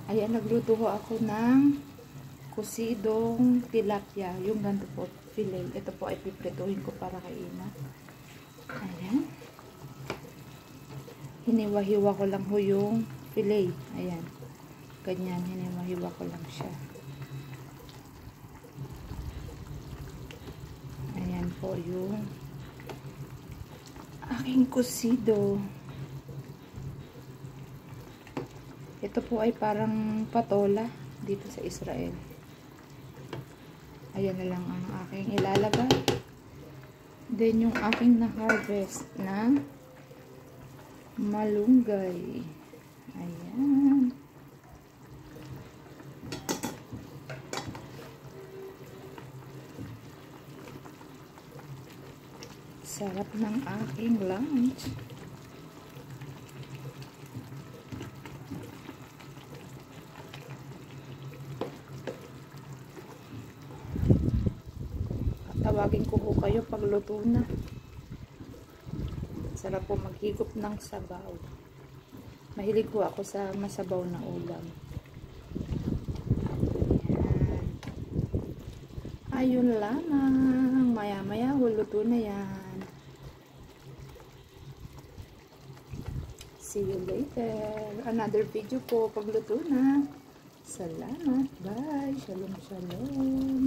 Ayan, nagluto ho ako ng kusidong tilapia. Yung ganito po, fillet. Ito po ay piprituhin ko para kainan. Ayan. Hiniwa-hiwa ko lang ho yung fillet. Ayan. Ganyan, hiniwa-hiwa ko lang siya. Ayan po yung aking kusido. Ito po ay parang patola dito sa Israel. Ayan na lang ang aking ilalagay. Then yung aking na-harvest na malunggay. Ayan. Sarap ng aking lunch. Tawagin ko po kayo pag luto na. Sarap po maghigop ng sabaw. Mahilig po ako sa masabaw na ulam. Ayan. Ayun lamang. Maya-maya luto na yan. See you later. Another video po pag luto na. Salamat. Bye. Shalom, shalom.